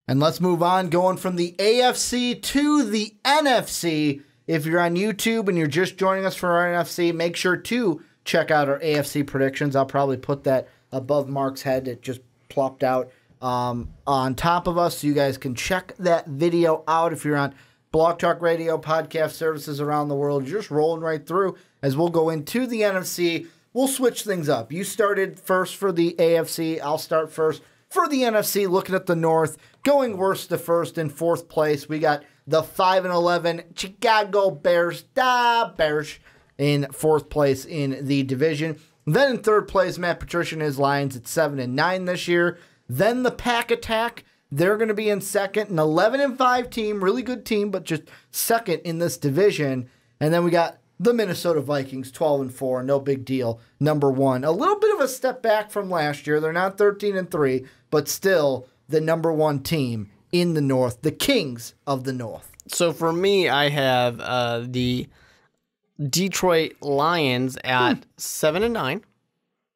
And let's move on, going from the AFC to the NFC. If you're on YouTube and you're just joining us for our NFC, make sure to check out our AFC predictions. I'll probably put that above Mark's head. It just plopped out on top of us, so you guys can check that video out. If you're on Blog Talk Radio, podcast services around the world, you're just rolling right through. As we'll go into the NFC, we'll switch things up. You started first for the AFC. I'll start first for the NFC, looking at the North, going worst to first. In fourth place, we got the 5-11 Chicago Bears. Bears in fourth place in the division. Then in third place, Matt Patricia and his Lions at 7-9 this year. Then the Pack Attack, they're going to be in second, an 11-5 team, really good team, but just second in this division. And then we got the Minnesota Vikings, 12-4, no big deal, number one. A little bit of a step back from last year. They're not 13-3, but still the number one team in the North, the Kings of the North. So for me, I have the Detroit Lions at 7-9,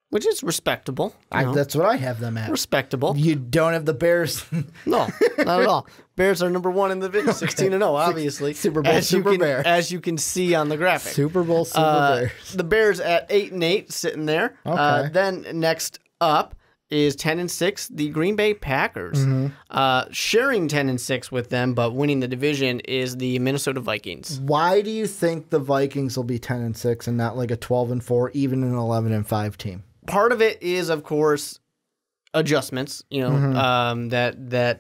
which is respectable. That's what I have them at. Respectable. You don't have the Bears? No, not at all. Bears are number one in the division, 16-0, obviously. Super Bowl, Bear. As you can see on the graphic. Super Bowl, Bears. The Bears at 8-8, sitting there. Okay. Then next up is 10-6, the Green Bay Packers. Sharing 10-6 with them, but winning the division is the Minnesota Vikings. Why do you think the Vikings will be 10-6 and not like a 12-4, even an 11-5 team? Part of it is, of course, adjustments. That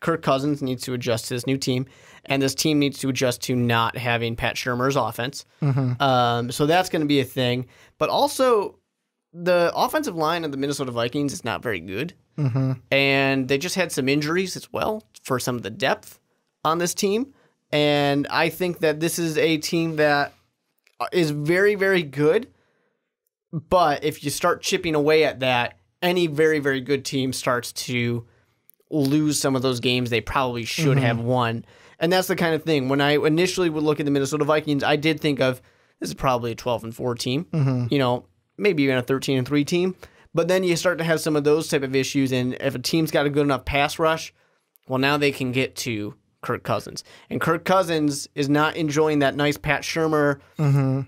Kirk Cousins needs to adjust to this new team, and this team needs to adjust to not having Pat Shurmur's offense. So that's going to be a thing. But also, the offensive line of the Minnesota Vikings is not very good, and they just had some injuries as well for some of the depth on this team. And I think that this is a team that is very, very good. But if you start chipping away at that, any very, very good team starts to lose some of those games they probably should have won. And that's the kind of thing. When I initially would look at the Minnesota Vikings, I did think of this is probably a 12-4 team, maybe even a 13-3 team. But then you start to have some of those type of issues. And if a team's got a good enough pass rush, well, now they can get to Kirk Cousins. And Kirk Cousins is not enjoying that nice Pat Shurmur,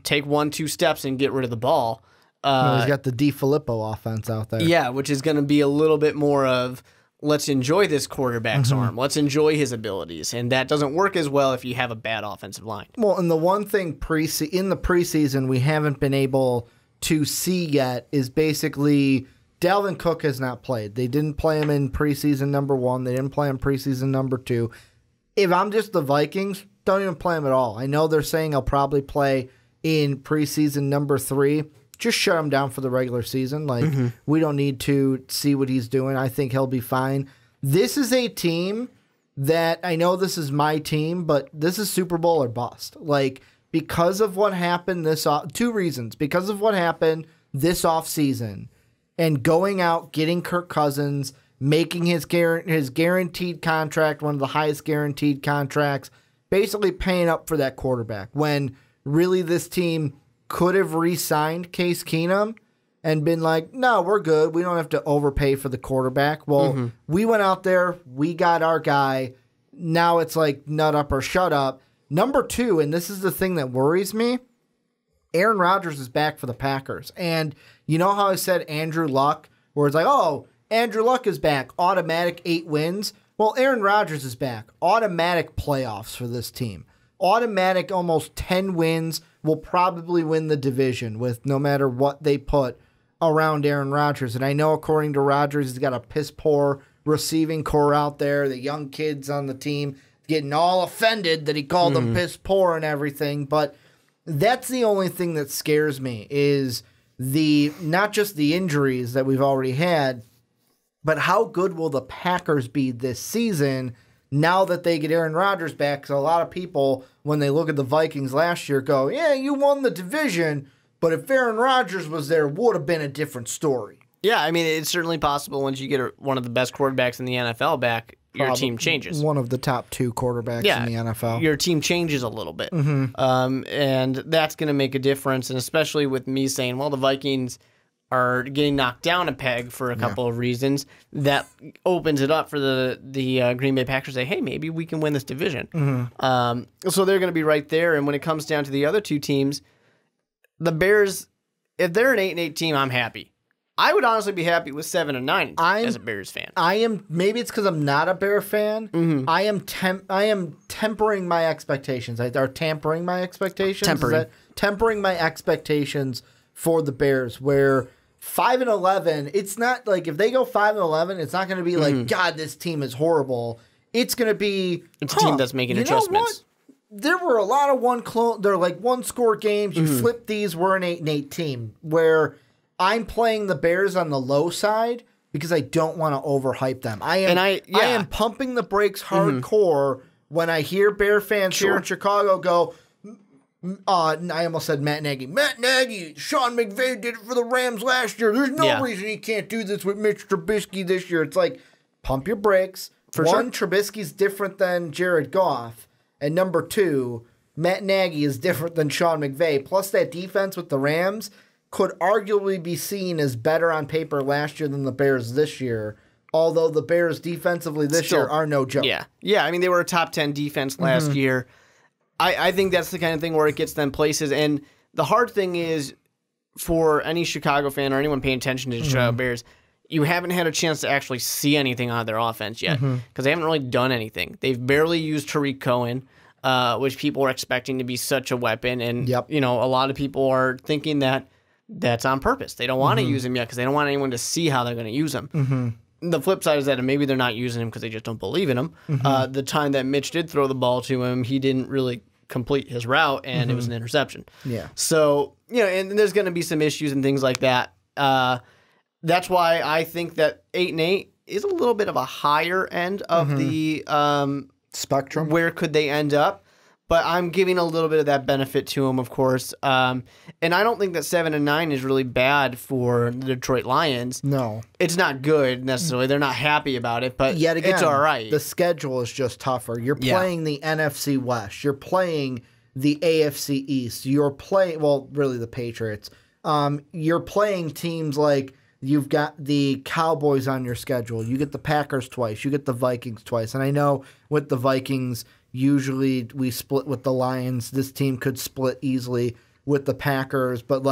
take 1-2 steps and get rid of the ball. He's got the DiFilippo offense out there. Yeah, which is going to be a little bit more of, let's enjoy this quarterback's arm. Let's enjoy his abilities. And that doesn't work as well if you have a bad offensive line. Well, and the one thing in the preseason we haven't been able to see yet is basically Dalvin Cook has not played. They didn't play him in preseason number 1. They didn't play him preseason number 2. If I'm just the Vikings, don't even play him at all. I know they're saying he'll probably play in preseason number 3. Just shut him down for the regular season. We don't need to see what he's doing. I think he'll be fine. This is a team that, I know this is my team, but this is Super Bowl or bust. Because of what happened two reasons. Because of what happened this offseason and going out, getting Kirk Cousins, making his guaranteed contract one of the highest guaranteed contracts, basically paying up for that quarterback when really this team could have re-signed Case Keenum and been like, no, we're good. We don't have to overpay for the quarterback. Well, we went out there. We got our guy. Now it's like nut up or shut up. Number 2, and this is the thing that worries me, Aaron Rodgers is back for the Packers. And you know how I said Andrew Luck, where it's like, oh, Andrew Luck is back. Automatic 8 wins. Well, Aaron Rodgers is back. Automatic playoffs for this team. Automatic almost 10 wins. Will probably win the division with no matter what they put around Aaron Rodgers. And I know according to Rodgers, he's got a piss-poor receiving core out there. The young kids on the team getting all offended that he called them piss-poor and everything. But that's the only thing that scares me is not just the injuries that we've already had, but how good will the Packers be this season now that they get Aaron Rodgers back? Because a lot of people, when they look at the Vikings last year, go, yeah, you won the division, but if Aaron Rodgers was there, it would have been a different story. Yeah, I mean, it's certainly possible once you get one of the best quarterbacks in the NFL back, your team changes. One of the top 2 quarterbacks in the NFL. Your team changes a little bit. And that's going to make a difference, and especially with me saying, well, the Vikings are getting knocked down a peg for a couple of reasons, that opens it up for the Green Bay Packers to say, hey, maybe we can win this division. So they're going to be right there. And when it comes down to the other two teams, the Bears, if they're an 8-8 team, I'm happy. I would honestly be happy with 7-9 as a Bears fan. Maybe it's because I'm not a Bear fan. I am tempering my expectations. Tempering my expectations for the Bears. Where 5-11, it's not like if they go 5-11, it's not going to be like, God, this team is horrible. It's going to be a team that's making adjustments. There were a lot of one-score games. You flip these, we're an 8-8 team. Where I'm playing the Bears on the low side because I don't want to overhype them. I am pumping the brakes hardcore when I hear Bear fans here in Chicago go, I almost said Matt Nagy. Matt Nagy, Sean McVay did it for the Rams last year. There's no reason he can't do this with Mitch Trubisky this year. It's like, pump your brakes. Trubisky's different than Jared Goff. And number two, Matt Nagy is different than Sean McVay. Plus that defense with the Rams could arguably be seen as better on paper last year than the Bears this year, although the Bears defensively this year are no joke. Yeah, I mean, they were a top 10 defense last year. I think that's the kind of thing where it gets them places, and the hard thing is for any Chicago fan or anyone paying attention to the Chicago Bears, you haven't had a chance to actually see anything out of their offense yet because they haven't really done anything. They've barely used Tariq Cohen, which people are expecting to be such a weapon, and a lot of people are thinking that that's on purpose. They don't want to use him yet because they don't want anyone to see how they're going to use him. The flip side is that maybe they're not using him because they just don't believe in him. The time that Mitch did throw the ball to him, he didn't really complete his route, and it was an interception. So, and there's going to be some issues and things like that. That's why I think that 8-8 is a little bit of a higher end of the spectrum. Where could they end up? But I'm giving a little bit of that benefit to them, of course. And I don't think that 7-9 is really bad for the Detroit Lions. No. It's not good, necessarily. They're not happy about it, but yet again, it's all right. The schedule is just tougher. You're playing the NFC West. You're playing the AFC East. You're playing, really the Patriots. You're playing teams like you've got the Cowboys on your schedule. You get the Packers twice. You get the Vikings twice. And I know with the Vikings, usually we split with the Lions. This team could split easily with the Packers. But,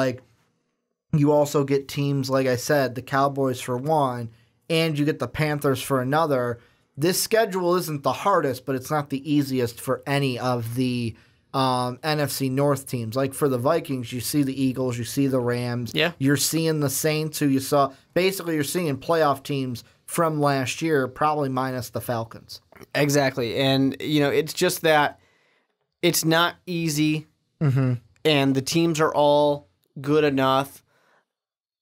you also get teams, like I said, the Cowboys for one, and you get the Panthers for another. This schedule isn't the hardest, but it's not the easiest for any of the NFC North teams. Like for the Vikings, you see the Eagles, you see the Rams. You're seeing the Saints, who you saw. Basically, you're seeing playoff teams from last year, probably minus the Falcons. Exactly. And, it's just that it's not easy, and the teams are all good enough,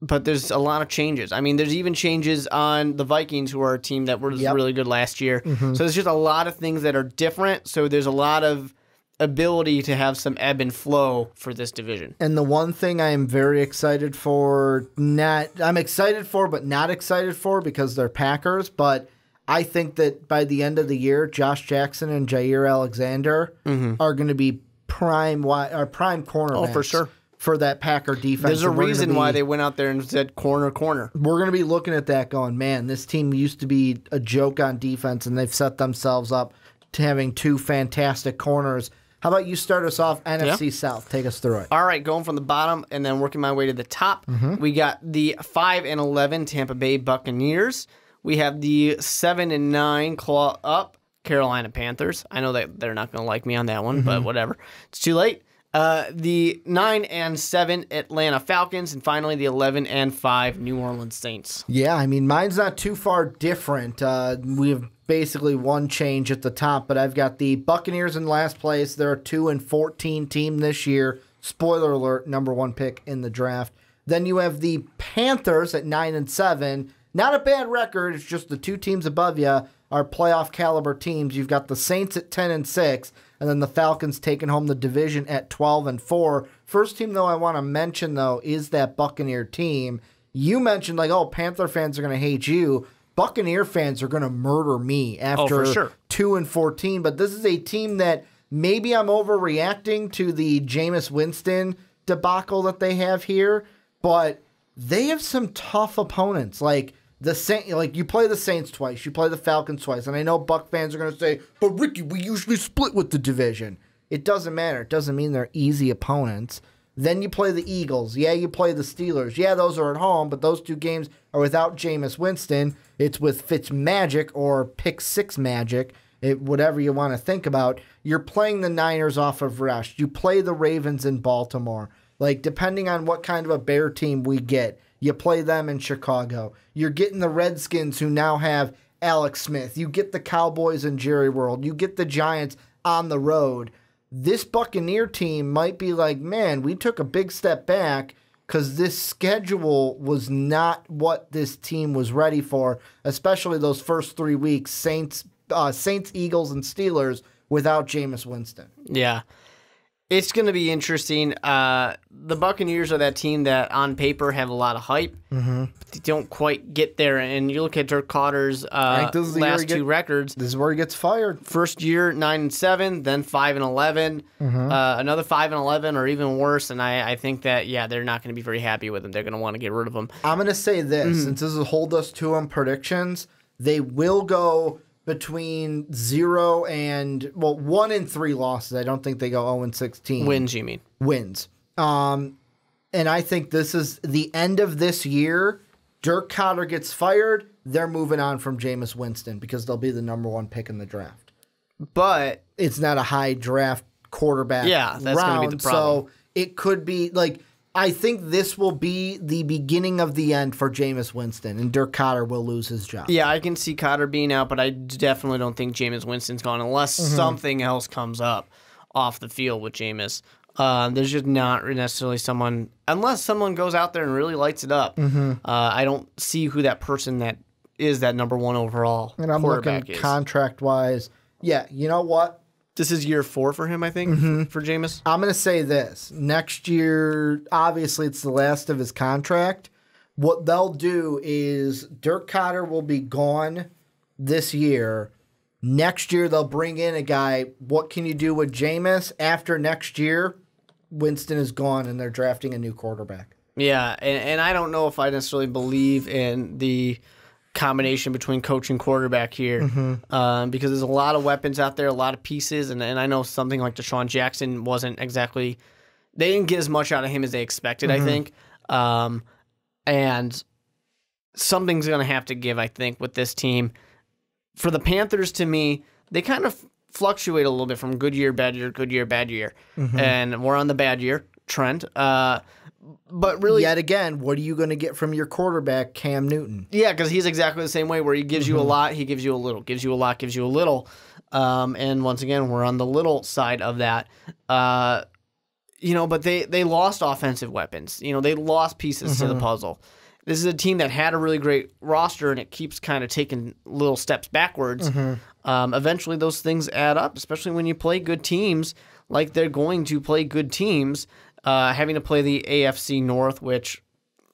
but there's a lot of changes. I mean, there's even changes on the Vikings, who are a team that was really good last year. So there's just a lot of things that are different. So there's a lot of ability to have some ebb and flow for this division. And the one thing I am very excited for, I'm excited for, but not excited for because they're Packers, but I think that by the end of the year, Josh Jackson and Jair Alexander are going to be prime cornerbacks. Oh, for sure. For that Packer defense. There's a reason why they went out there and said corner. We're going to be looking at that going, man, this team used to be a joke on defense, and they've set themselves up to having two fantastic corners. How about you start us off NFC South? Take us through it. All right, going from the bottom and then working my way to the top. We got the 5-11 Tampa Bay Buccaneers. We have the 7-9 claw up Carolina Panthers. I know that they're not going to like me on that one, but whatever. It's too late. The 9-7 Atlanta Falcons, and finally the 11-5 New Orleans Saints. Yeah, I mean, mine's not too far different. We have basically one change at the top, but I've got the Buccaneers in last place. They're a 2-14 team this year. Spoiler alert, number one pick in the draft. Then you have the Panthers at 9-7. Not a bad record. It's just the two teams above you are playoff caliber teams. You've got the Saints at 10-6. And then the Falcons taking home the division at 12-4. First team, though, I want to mention, though, is that Buccaneer team. You mentioned, Panther fans are going to hate you. Buccaneer fans are going to murder me after 2-14. But this is a team that maybe I'm overreacting to the Jameis Winston debacle that they have here. But they have some tough opponents. Like you play the Saints twice, you play the Falcons twice, and I know Buck fans are going to say, "But Ricky, we usually split with the division." It doesn't matter. It doesn't mean they're easy opponents. Then you play the Eagles. Yeah, you play the Steelers. Yeah, those are at home, but those 2 games are without Jameis Winston. It's with Fitz Magic or Pick 6 Magic, whatever you want to think about. You're playing the Niners off of rest. You play the Ravens in Baltimore. Like, depending on what kind of a Bear team we get, you play them in Chicago. You're getting the Redskins, who now have Alex Smith. You get the Cowboys in Jerry World. You get the Giants on the road. This Buccaneer team might be like, man, we took a big step back because this schedule was not what this team was ready for, especially those first 3 weeks, Saints, Eagles, and Steelers without Jameis Winston. Yeah. It's going to be interesting. The Buccaneers are that team that on paper have a lot of hype, but they don't quite get there. And you look at Dirk Cotter's last 2 records. This is where he gets fired. First year 9-7, then 5-11, another 5-11, or even worse. And I think that they're not going to be very happy with him. They're going to want to get rid of him. I'm going to say this, since this is hold us to them predictions, they will go between 0 and 1 and 3 losses. I don't think they go 0-16. Wins, you mean? Wins. And I think this is the end of this year. Dirk Cotter gets fired. They're moving on from Jameis Winston because they'll be the number 1 pick in the draft. But it's not a high draft quarterback that's round, going to be the problem. So it could be like, I think this will be the beginning of the end for Jameis Winston, and Dirk Cotter will lose his job. Yeah, I can see Cotter being out, but I definitely don't think Jameis Winston's gone unless something else comes up off the field with Jameis. There's just not necessarily someone, unless someone goes out there and really lights it up. I don't see who that person that is that number 1 overall and I'm quarterback looking is. Contract-wise, you know what? This is year 4 for him, I think, for Jameis. I'm going to say this. Next year, obviously, it's the last of his contract. What they'll do is Dirk Cotter will be gone this year. Next year, they'll bring in a guy. What can you do with Jameis? After next year, Winston is gone, and they're drafting a new quarterback. Yeah, and I don't know if I necessarily believe in the combination between coach and quarterback here because there's a lot of weapons out there, a lot of pieces, and I know something like Deshaun Jackson wasn't exactly – they didn't get as much out of him as they expected, I think. And something's going to have to give, I think, with this team. For the Panthers, to me, they kind of fluctuate a little bit from good year, bad year, good year, bad year. And we're on the bad year trend. But really, yet again, what are you going to get from your quarterback, Cam Newton? Yeah, because he's exactly the same way, where he gives you a lot, he gives you a little, gives you a lot, gives you a little. And once again, we're on the little side of that. But they lost offensive weapons. They lost pieces to the puzzle. This is a team that had a really great roster, and it keeps kind of taking little steps backwards. Eventually, those things add up, especially when you play good teams, like they're going to play good teams. Having to play the AFC North, which,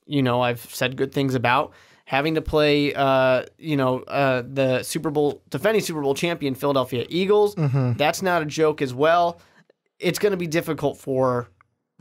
I've said good things about. Having to play, the defending Super Bowl champion Philadelphia Eagles. That's not a joke as well. It's going to be difficult for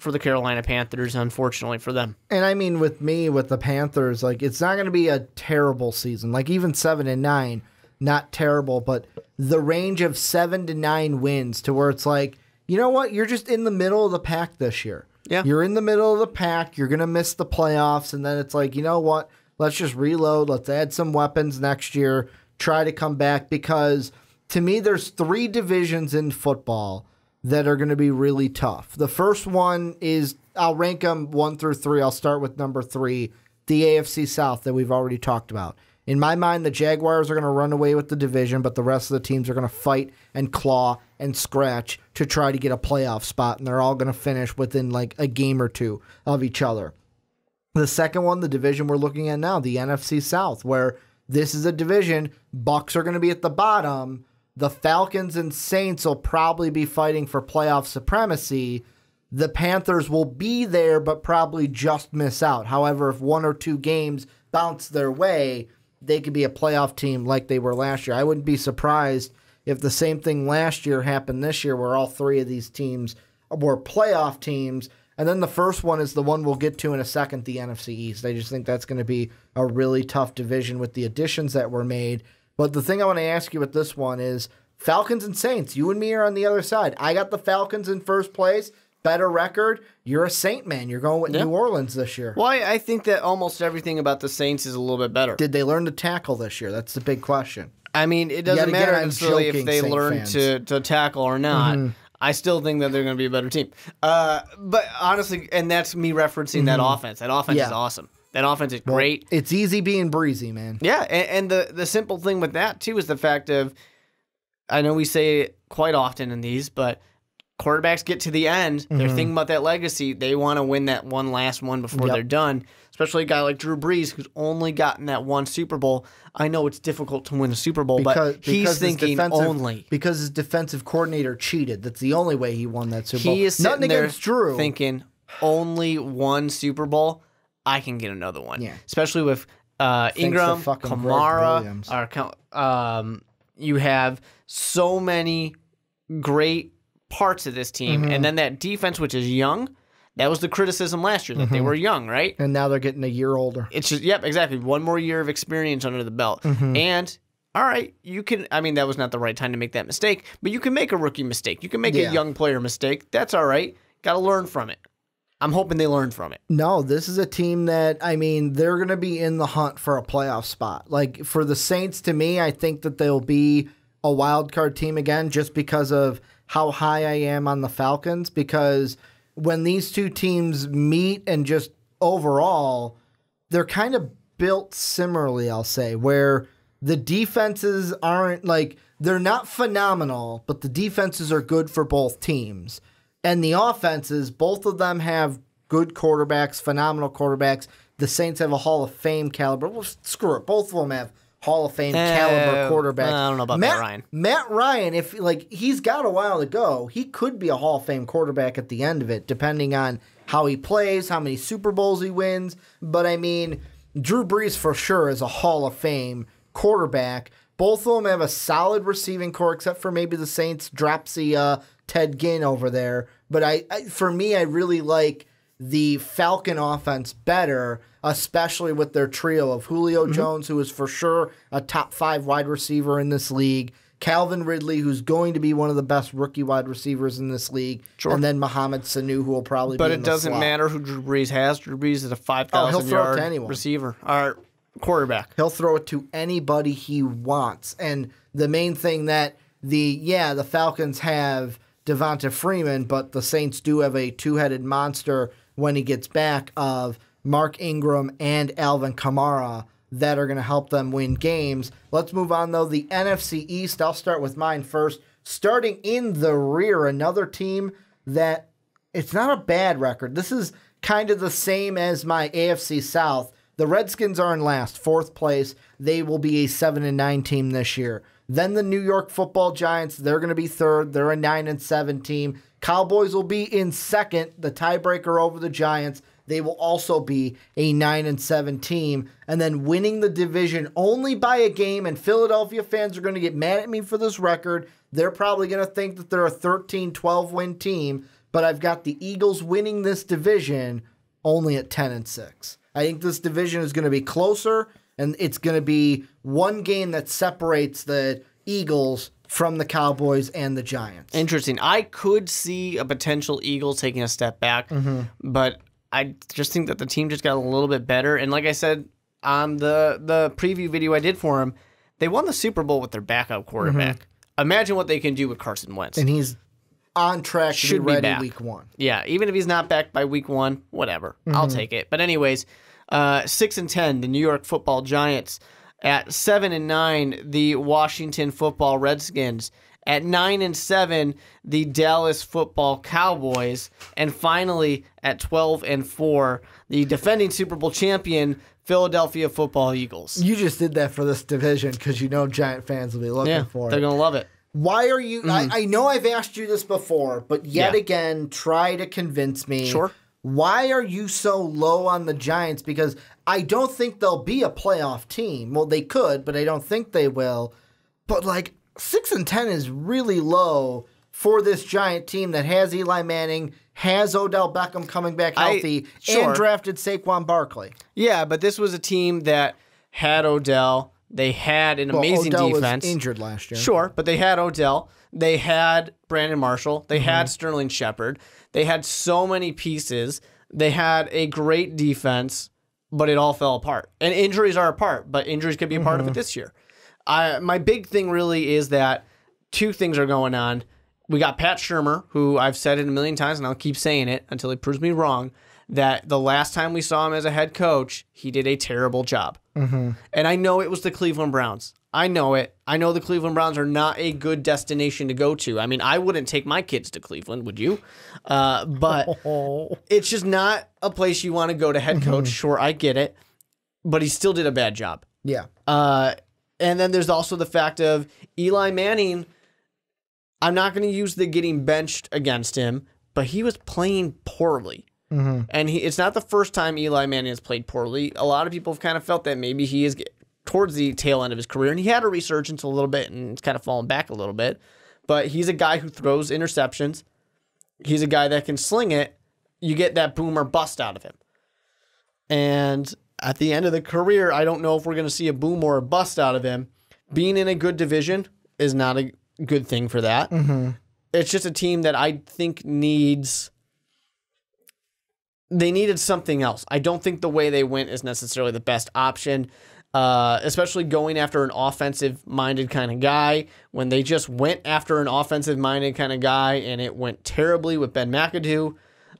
the Carolina Panthers, unfortunately for them. And I mean, with the Panthers, like, it's not going to be a terrible season. Like, even 7-9, not terrible, but the range of 7 to 9 wins to where it's like, you know what? You're just in the middle of the pack this year. Yeah. You're in the middle of the pack. You're going to miss the playoffs. And then it's like, you know what? Let's just reload. Let's add some weapons next year. Try to come back. Because to me, there's 3 divisions in football that are going to be really tough. The first one is, I'll rank them 1 through 3. I'll start with number 3, the AFC South that we've already talked about. In my mind, the Jaguars are going to run away with the division, but the rest of the teams are going to fight and claw and scratch to try to get a playoff spot, and they're all going to finish within like a game or 2 of each other. The second one, the division we're looking at now, the NFC South, where this is a division, Bucks are going to be at the bottom. The Falcons and Saints will probably be fighting for playoff supremacy. The Panthers will be there, but probably just miss out. However, if 1 or 2 games bounce their way, they could be a playoff team like they were last year. I wouldn't be surprised if the same thing last year happened this year, where all 3 of these teams were playoff teams, And then the first one is the one we'll get to in a second, the NFC East. I just think that's going to be a really tough division with the additions that were made. But the thing I want to ask you with this one is Falcons and Saints. You and me are on the other side. I got the Falcons in first place. Better record. You're a Saint man. You're going with New Orleans this year. Well, I think that almost everything about the Saints is a little bit better. Did they learn to tackle this year? That's the big question. I mean, it doesn't matter necessarily if they learn to tackle or not. I still think that they're going to be a better team. But honestly, and that's me referencing that offense. That offense is awesome. That offense is great. It's easy being breezy, man. Yeah, and the simple thing with that, too, is the fact of, I know we say it quite often in these, but quarterbacks get to the end, they're thinking about that legacy. They want to win that one last one before they're done, especially a guy like Drew Brees who's only gotten that one Super Bowl. I know it's difficult to win a Super Bowl, but he's thinking only. Because his defensive coordinator cheated. That's the only way he won that Super Bowl. He is sitting there thinking only one Super Bowl, I can get another one. Yeah. Especially with Ingram, Kamara. You have so many great parts of this team, and then that defense, which is young. That was the criticism last year, that they were young, right? And now they're getting a year older. It's just, exactly. One more year of experience under the belt. And, all right, you can, I mean, that was not the right time to make that mistake, but you can make a rookie mistake. You can make a young player mistake. That's all right. Got to learn from it. I'm hoping they learn from it. No, this is a team that, I mean, they're going to be in the hunt for a playoff spot. Like, for the Saints, to me, I think that they'll be a wild card team again just because of how high I am on the Falcons, because when these two teams meet and just overall, they're kind of built similarly, I'll say, where the defenses aren't like, they're not phenomenal, but the defenses are good for both teams. And the offenses, both of them have good quarterbacks, phenomenal quarterbacks. The Saints have a Hall of Fame caliber. Well, screw it. Both of them have Hall of Fame caliber quarterback. I don't know about Matt Ryan. Matt Ryan, if he's got a while to go, he could be a Hall of Fame quarterback at the end of it, depending on how he plays, how many Super Bowls he wins. But I mean, Drew Brees for sure is a Hall of Fame quarterback. Both of them have a solid receiving core, except for maybe the Saints dropsy Ted Ginn over there. But for me, I really like the Falcon offense better, especially with their trio of Julio Jones, who is for sure a top 5 wide receiver in this league, Calvin Ridley, who's going to be one of the best rookie wide receivers in this league, and then Mohamed Sanu, who will probably be in the slot. But it doesn't matter who Drew Brees has. Drew Brees is a 5,000-yard receiver, or quarterback. He'll throw it to anybody he wants. And the main thing that the Falcons have Devonta Freeman, but the Saints do have a two-headed monster when he gets back of Mark Ingram and Alvin Kamara that are going to help them win games. Let's move on, though. The NFC East, I'll start with mine first. Starting in the rear, another team that it's not a bad record. This is kind of the same as my AFC South. The Redskins are in last, 4th place. They will be a 7-9 team this year. Then the New York Football Giants, they're going to be 3rd. They're a 9-7 team. Cowboys will be in 2nd, the tiebreaker over the Giants. They will also be a 9-7 team. And then winning the division only by a game, and Philadelphia fans are going to get mad at me for this record. They're probably going to think that they're a 13-12 win team, but I've got the Eagles winning this division only at 10-6. I think this division is going to be closer, and it's going to be one game that separates the Eagles from the Cowboys and the Giants. Interesting. I could see a potential Eagles taking a step back, but I just think that the team just got a little bit better. And like I said on the preview video I did for them, they won the Super Bowl with their backup quarterback. Imagine what they can do with Carson Wentz. And he's on track to be ready week 1. Yeah, even if he's not back by week 1, whatever. I'll take it. But anyways, 6-10, the New York Football Giants. At 7-9, the Washington Football Redskins. At 9-7, the Dallas Football Cowboys. And finally, at 12-4, the defending Super Bowl champion Philadelphia Football Eagles. You just did that for this division because you know Giant fans will be looking for it. They're going to love it. Why are you... I know I've asked you this before, but yet again, try to convince me. Sure. Why are you so low on the Giants? Because I don't think they'll be a playoff team. Well, they could, but I don't think they will. But, 6-10 is really low for this Giant team that has Eli Manning, has Odell Beckham coming back healthy, and drafted Saquon Barkley. Yeah, but this was a team that had Odell. They had an amazing Odell defense. Was injured last year. Sure, but they had Odell. They had Brandon Marshall. They had Sterling Shepard. They had so many pieces. They had a great defense, but it all fell apart. And injuries are a part, but injuries could be a part of it this year. My big thing really is that two things are going on. We got Pat Shurmur, who I've said it a million times, and I'll keep saying it until he proves me wrong, that the last time we saw him as a head coach, he did a terrible job. And I know it was the Cleveland Browns. I know it. I know the Cleveland Browns are not a good destination to go to. I mean, I wouldn't take my kids to Cleveland, would you? But it's just not a place you want to go to head coach. Sure, I get it. But he still did a bad job. Yeah. And then there's also the fact of Eli Manning. I'm not going to use the getting benched against him, but he was playing poorly. And it's not the first time Eli Manning has played poorly. A lot of people have kind of felt that maybe he is towards the tail end of his career, and he had a resurgence a little bit, and it's kind of fallen back a little bit. But he's a guy who throws interceptions. He's a guy that can sling it. You get that boom or bust out of him. And at the end of the career, I don't know if we're going to see a boom or a bust out of him. Being in a good division is not a good thing for that. It's just a team that I think they needed something else. I don't think the way they went is necessarily the best option, especially going after an offensive-minded kind of guy. When they just went after an offensive-minded kind of guy and it went terribly with Ben McAdoo,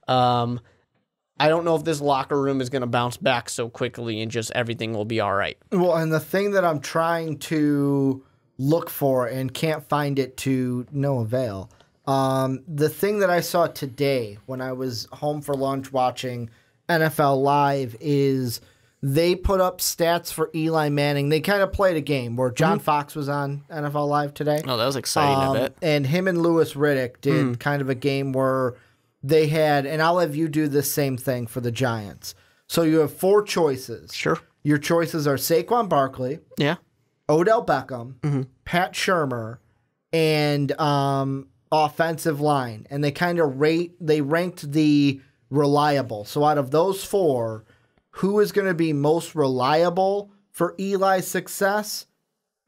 I don't know if this locker room is going to bounce back so quickly and just everything will be all right. Well, and the thing that I'm trying to look for and can't find it to no avail, the thing that I saw today when I was home for lunch watching NFL Live is they put up stats for Eli Manning. They kind of played a game where John Fox was on NFL Live today. Oh, that was exciting, I bet. And him and Louis Riddick did kind of a game where they had, and I'll have you do the same thing for the Giants. So you have 4 choices. Sure. Your choices are Saquon Barkley, Odell Beckham, Pat Shurmur, and offensive line. And they kind of ranked the reliable. So out of those 4, who is going to be most reliable for Eli's success,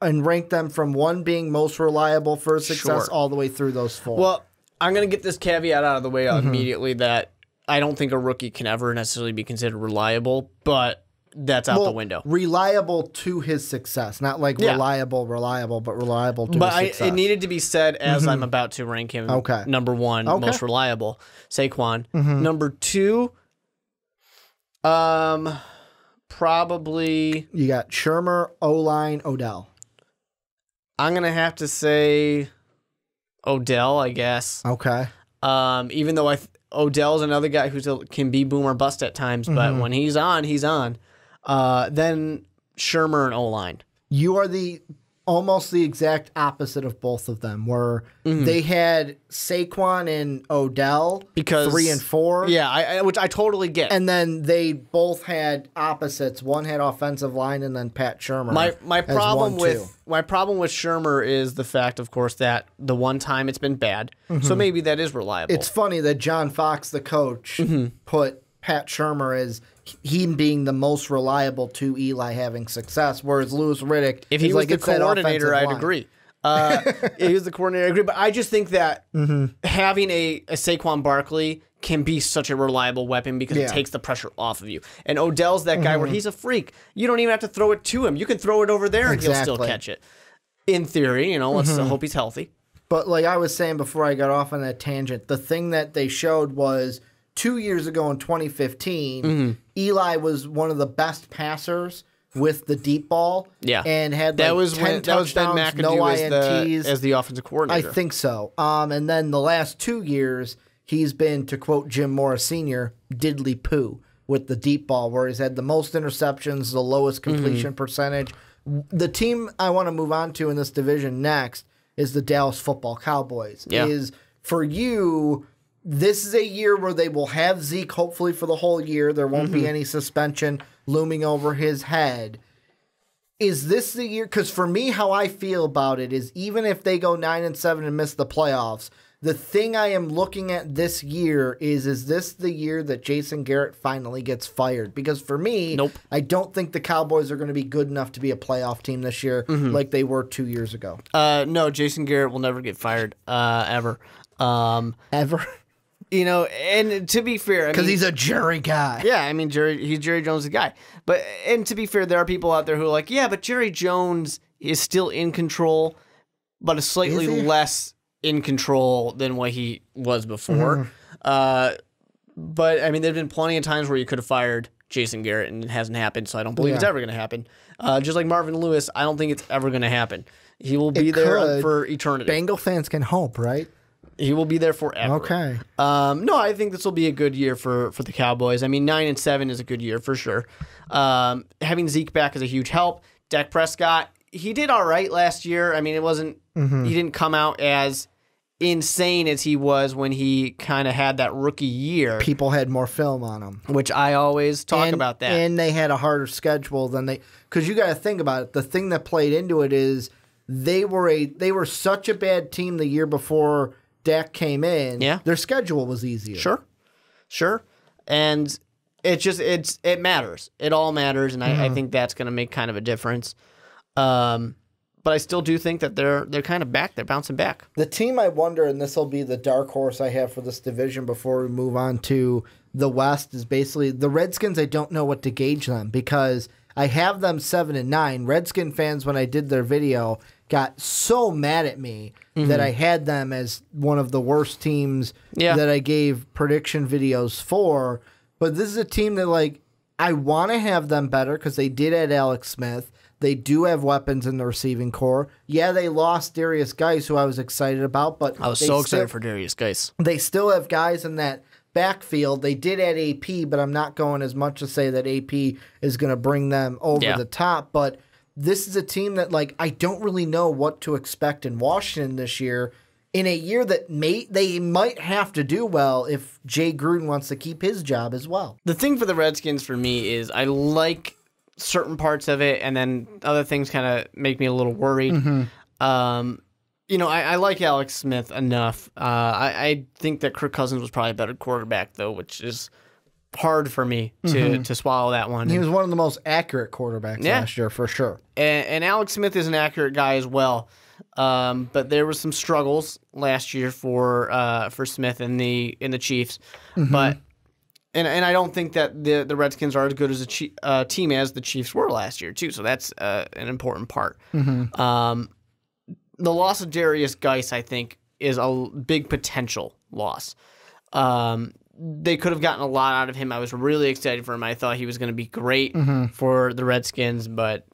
and rank them from 1 being most reliable for success all the way through those 4. Well, I'm going to get this caveat out of the way immediately that I don't think a rookie can ever necessarily be considered reliable, but that's out the window. Reliable to his success, not like reliable, but reliable to his success. But it needed to be said as I'm about to rank him number 1, most reliable, Saquon. Number 2, probably... You got Shurmur, O-line, Odell. I'm going to have to say Odell, I guess. Okay. Even though Odell's another guy who can be boom or bust at times, but when he's on, he's on. Then Shurmur and O-line. You are almost the exact opposite of both of them, where they had Saquon and Odell because 3 and 4. Yeah, which I totally get. And then they both had opposites. One had offensive line, and then Pat Shurmur. My problem with Shurmur is the fact, of course, that the one time it's been bad. So maybe that is reliable. It's funny that John Fox, the coach, put Pat Shurmur as him being the most reliable to Eli having success, whereas Louis Riddick, if he was the coordinator, I'd agree. He was the coordinator, I agree. But I just think that having a Saquon Barkley can be such a reliable weapon because it takes the pressure off of you. And Odell's that guy where he's a freak. You don't even have to throw it to him. You can throw it over there and he'll still catch it. In theory, let's hope he's healthy. But like I was saying before I got off on that tangent, the thing that they showed was 2 years ago in 2015, Eli was one of the best passers with the deep ball. Yeah. And had like 10 touchdowns, no INTs. As the offensive coordinator. I think so. And then the last 2 years, he's been, to quote Jim Morris Sr., diddly poo with the deep ball, where he's had the most interceptions, the lowest completion percentage. The team I want to move on to in this division next is the Dallas Football Cowboys. Is for you... This is a year where they will have Zeke hopefully for the whole year. There won't be any suspension looming over his head. Is this the year? Because for me, how I feel about it is even if they go 9-7 and miss the playoffs, The thing I am looking at this year is this the year that Jason Garrett finally gets fired? Because for me, Nope. I don't think the Cowboys are going to be good enough to be a playoff team this year like they were 2 years ago. No, Jason Garrett will never get fired, ever. Ever? You know, and to be fair, Because he's a Jerry guy. yeah, I mean, he's Jerry Jones' guy. But and to be fair, there are people out there who are like, yeah, but Jerry Jones is still in control, but is slightly less in control than what he was before. But I mean, there've been plenty of times where you could have fired Jason Garrett, and it hasn't happened. So I don't believe it's ever going to happen. Just like Marvin Lewis, I don't think it's ever going to happen. He will be there for eternity. Bengal fans can hope, right? He will be there forever. Okay. No, I think this will be a good year for the Cowboys. I mean, 9-7 is a good year for sure. Having Zeke back is a huge help. Dak Prescott, he did all right last year. I mean, it wasn't. He didn't come out as insane as he was when he kind of had that rookie year. People had more film on him, which I always talk about that. And they had a harder schedule than because you got to think about it. The thing that played into it is they were such a bad team the year before Dak came in. Yeah. Their schedule was easier. Sure. And it matters. It all matters, and I think that's going to make kind of a difference. But I still do think that they're kind of back. They're bouncing back. The team I wonder, and this will be the dark horse I have for this division before we move on to the West, is basically the Redskins. I don't know what to gauge them because I have them 7-9. Redskin fans, when I did their video, got so mad at me that I had them as one of the worst teams that I gave prediction videos for. But this is a team that, I want to have them better because they did add Alex Smith. They do have weapons in the receiving core. Yeah, they lost Darius Geis, who I was excited about. But I was so excited for Darius Geis. They still have guys in that backfield. They did add AP, but I'm not going as much to say that AP is going to bring them over the top. But this is a team that, I don't really know what to expect in Washington this year, in a year that they might have to do well if Jay Gruden wants to keep his job as well. The thing for the Redskins for me is I like certain parts of it, and then other things kind of make me a little worried. I like Alex Smith enough. I think that Kirk Cousins was probably a better quarterback, though, which is hard for me to swallow that one. He was one of the most accurate quarterbacks last year, for sure. And Alex Smith is an accurate guy as well. But there were some struggles last year for Smith in the Chiefs. But and I don't think that the Redskins are as good as a team as the Chiefs were last year too. So that's an important part. The loss of Darius Geis, I think, is a big potential loss. They could have gotten a lot out of him. I was really excited for him. I thought he was going to be great for the Redskins, but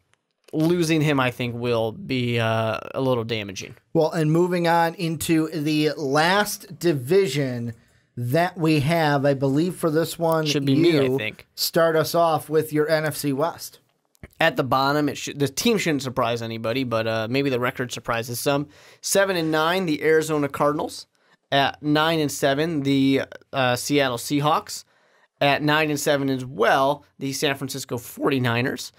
losing him, I think, will be a little damaging. Well, and moving on into the last division that we have, I believe for this one, should be me, I think. Start us off with your NFC West. At the bottom, the team shouldn't surprise anybody, but maybe the record surprises some. 7-9, the Arizona Cardinals. At 9-7, the Seattle Seahawks. At 9-7 as well, the San Francisco 49ers.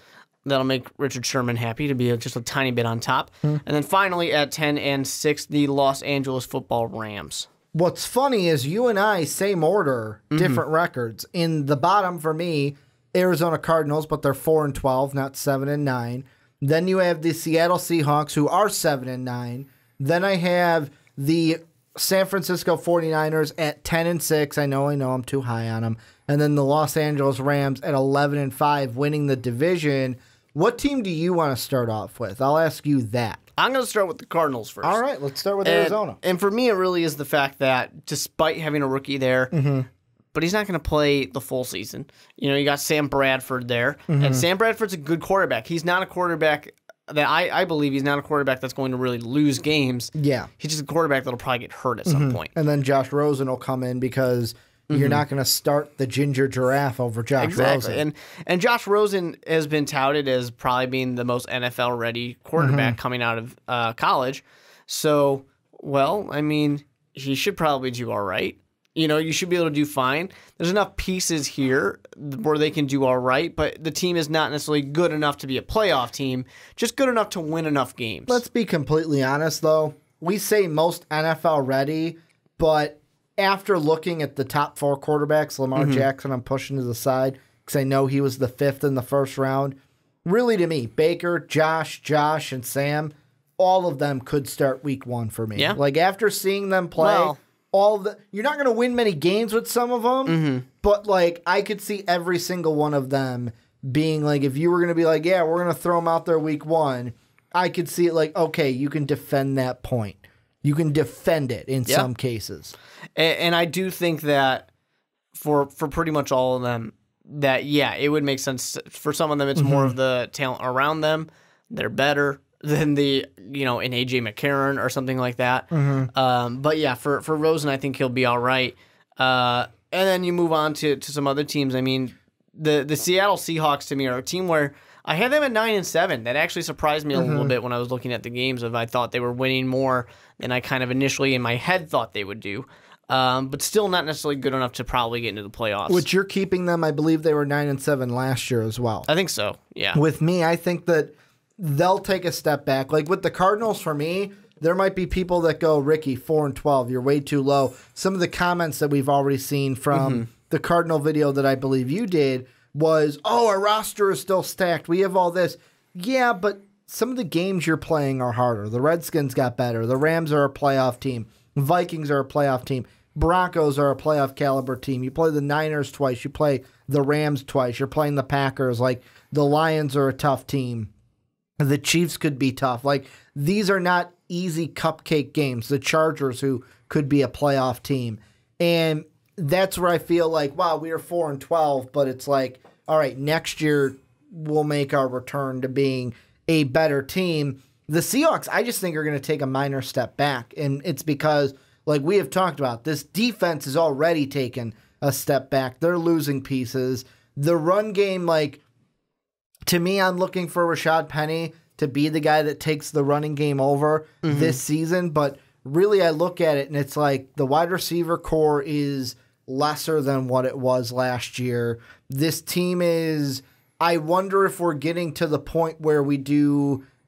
That'll make Richard Sherman happy to be just a tiny bit on top. And then finally, at 10-6, the Los Angeles Football Rams. What's funny is you and I, same order, different records. In the bottom for me, Arizona Cardinals, but they're 4-12, not 7-9. Then you have the Seattle Seahawks, who are 7-9. Then I have the San Francisco 49ers at 10-6. I know, I'm too high on them. And then the Los Angeles Rams at 11-5, winning the division. What team do you want to start off with? I'll ask you that. I'm going to start with the Cardinals first. All right, let's start with Arizona. And for me, it really is the fact that despite having a rookie there, but he's not going to play the full season. You got Sam Bradford there, and Sam Bradford's a good quarterback. He's not a quarterback that I believe he's not a quarterback that's going to really lose games. Yeah. He's just a quarterback that'll probably get hurt at some point. And then Josh Rosen will come in because you're not going to start the ginger giraffe over Josh Rosen. And Josh Rosen has been touted as probably being the most NFL-ready quarterback coming out of college. So, he should probably do all right. You should be able to do fine. There's enough pieces here where they can do all right, but the team is not necessarily good enough to be a playoff team, just good enough to win enough games. Let's be completely honest, though. We say most NFL ready. But after looking at the top 4 quarterbacks, Lamar Jackson, I'm pushing to the side because I know he was the 5th in the first round. Really, to me, Baker, Josh, and Sam, all of them could start week 1 for me. Yeah. Like, after seeing them play, you're not going to win many games with some of them, but, like, I could see every single one of them being, like, if you were going to be like, yeah, we're going to throw them out there week 1, I could see it like, okay, you can defend that point. You can defend it in some cases. And I do think that for pretty much all of them, that, yeah, it would make sense. For some of them, it's more of the talent around them. They're better than an A.J. McCarron or something like that. But, yeah, for Rosen, I think he'll be all right. And then you move on to some other teams. I mean, the Seattle Seahawks, to me, are a team where I had them at 9-7. That actually surprised me a little bit when I was looking at the games. I thought they were winning more than I kind of initially in my head thought they would do. But still not necessarily good enough to probably get into the playoffs. Which you're keeping them, I believe they were 9-7 last year as well. I think so, yeah. With me, I think that they'll take a step back. Like with the Cardinals, for me, there might be people that go, Ricky, 4-12, you're way too low. Some of the comments that we've already seen from the Cardinal video that I believe you did was, oh, our roster is still stacked. We have all this. Yeah, but some of the games you're playing are harder. The Redskins got better. The Rams are a playoff team. Vikings are a playoff team. Broncos are a playoff caliber team. You play the Niners twice. You play the Rams twice. You're playing the Packers. Like, the Lions are a tough team. The Chiefs could be tough. Like, these are not easy cupcake games. The Chargers, who could be a playoff team. And that's where I feel like, wow, we are 4-12, but it's like, all right, next year we'll make our return to being a better team. The Seahawks, I just think, are going to take a minor step back, and it's because, like we have talked about, this defense has already taken a step back. They're losing pieces. The run game, like, to me, I'm looking for Rashad Penny to be the guy that takes the running game over this season, but really I look at it and it's like the wide receiver core is lesser than what it was last year. This team is, I wonder if we're getting to the point where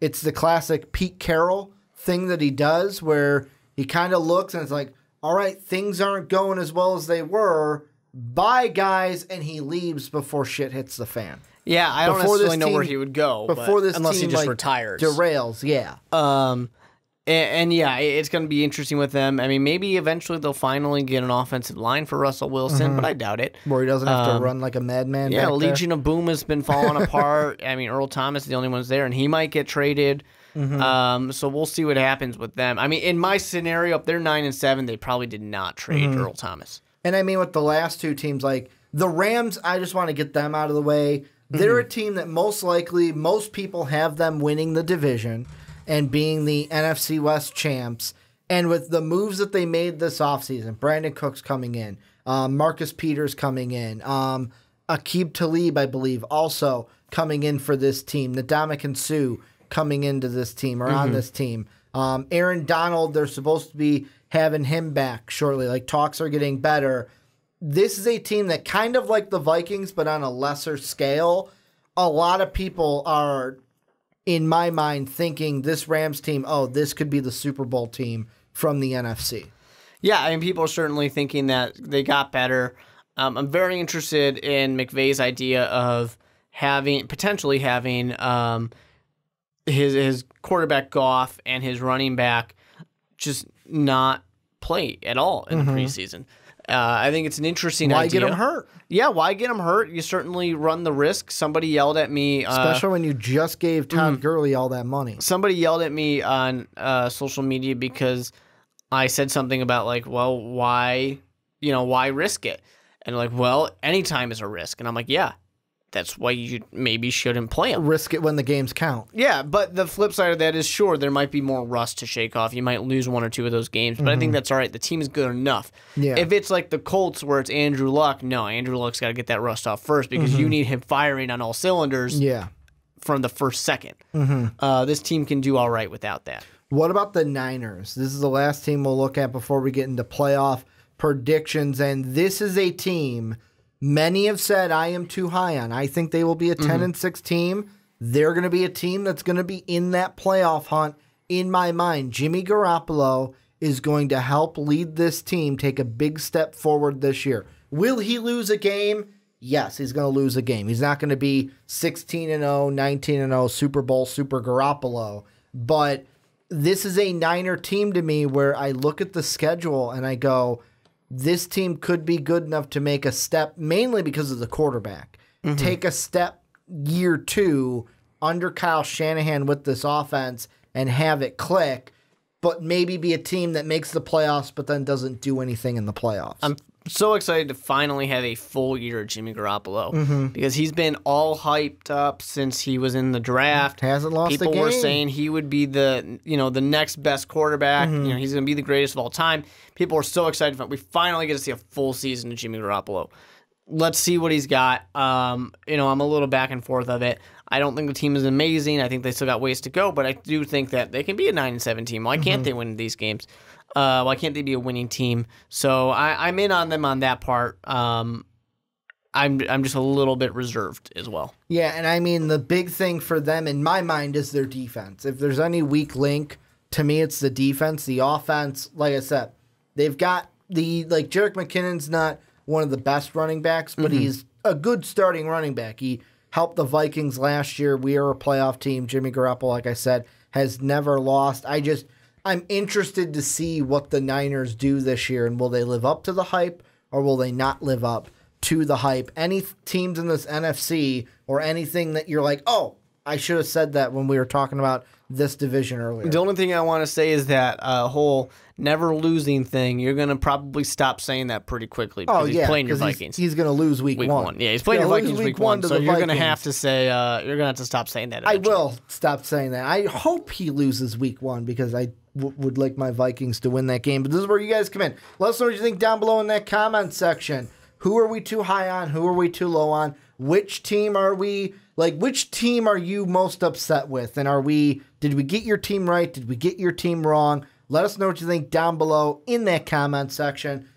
it's the classic Pete Carroll thing that he does where he kind of looks and it's like, all right, things aren't going as well as they were. Bye, guys, and he leaves before shit hits the fan. Yeah, I don't necessarily know where he would go unless he just retires. Derails, yeah. And yeah, it's going to be interesting with them. I mean, maybe eventually they'll finally get an offensive line for Russell Wilson, but I doubt it. Where he doesn't have to run like a madman. Yeah, Legion of Boom has been falling apart. I mean, Earl Thomas is the only one there, and he might get traded. So we'll see what happens with them. I mean, in my scenario, if they're 9-7, they probably did not trade Earl Thomas. And I mean, with the last two teams, like the Rams, I just want to get them out of the way. They're a team that most likely, most people have them winning the division and being the NFC West champs. And with the moves that they made this offseason, Brandon Cooks coming in, Marcus Peters coming in, Aqib Talib, I believe, also coming in for this team, Ndamukong Suh coming into this team or on this team. Aaron Donald, they're supposed to be having him back shortly. Like, talks are getting better. This is a team that kind of like the Vikings, but on a lesser scale. A lot of people are, in my mind, thinking this Rams team, oh, this could be the Super Bowl team from the NFC. Yeah, I mean, people are certainly thinking that they got better. I'm very interested in McVay's idea of potentially having his quarterback Goff and his running back just not play at all in the preseason. I think it's an interesting idea. Why get him hurt? Yeah, why get him hurt? You certainly run the risk. Somebody yelled at me. Especially when you just gave Todd Gurley all that money. Somebody yelled at me on social media because I said something about, like, well, why risk it? And like, well, any time is a risk. And I'm like, yeah, that's why you maybe shouldn't play him. Risk it when the games count. Yeah, but the flip side of that is, sure, there might be more rust to shake off. You might lose one or two of those games, but I think that's all right. The team is good enough. Yeah. If it's like the Colts where it's Andrew Luck, no, Andrew Luck's got to get that rust off first because you need him firing on all cylinders from the first second. This team can do all right without that. What about the Niners? This is the last team we'll look at before we get into playoff predictions, and this is a team many have said I am too high on. I think they will be a 10-6 team. They're going to be a team that's going to be in that playoff hunt in my mind. Jimmy Garoppolo is going to help lead this team take a big step forward this year. Will he lose a game? Yes, he's going to lose a game. He's not going to be 16-0, 19-0, Super Bowl, Super Garoppolo. But this is a Niner team to me where I look at the schedule and I go, this team could be good enough to make a step, mainly because of the quarterback. Take a step year 2 under Kyle Shanahan with this offense and have it click, but maybe be a team that makes the playoffs but then doesn't do anything in the playoffs. I'm so excited to finally have a full year of Jimmy Garoppolo because he's been all hyped up since he was in the draft. Hasn't lost a game. People were saying he would be the next best quarterback. He's going to be the greatest of all time. People were so excited for it. We finally get to see a full season of Jimmy Garoppolo. Let's see what he's got. I'm a little back and forth of it. I don't think the team is amazing. I think they still got ways to go, but I do think that they can be a 9-7 team. Why can't they win these games? Why can't they be a winning team? So I'm in on them on that part. I'm just a little bit reserved as well. Yeah, and I mean the big thing for them in my mind is their defense. If there's any weak link, to me it's the defense. The offense, like I said, they've got Jerick McKinnon's not one of the best running backs, but he's a good starting running back. He helped the Vikings last year. We are a playoff team. Jimmy Garoppolo, like I said, has never lost. I'm interested to see what the Niners do this year, and will they live up to the hype or will they not live up to the hype? Any teams in this NFC or anything that you're like, oh, I should have said that when we were talking about this division earlier. The only thing I want to say is that whole never losing thing, you're going to probably stop saying that pretty quickly because he's playing your Vikings. He's going to lose week one. Yeah, he's playing your Vikings week 1, so you're going to have to say, you're going to have to stop saying that. I will stop saying that. I hope he loses week 1 because I would like my Vikings to win that game. But this is where you guys come in. Let us know what you think down below in that comment section. Who are we too high on? Who are we too low on? Which team are we, which team are you most upset with? And did we get your team right? Did we get your team wrong? Let us know what you think down below in that comment section.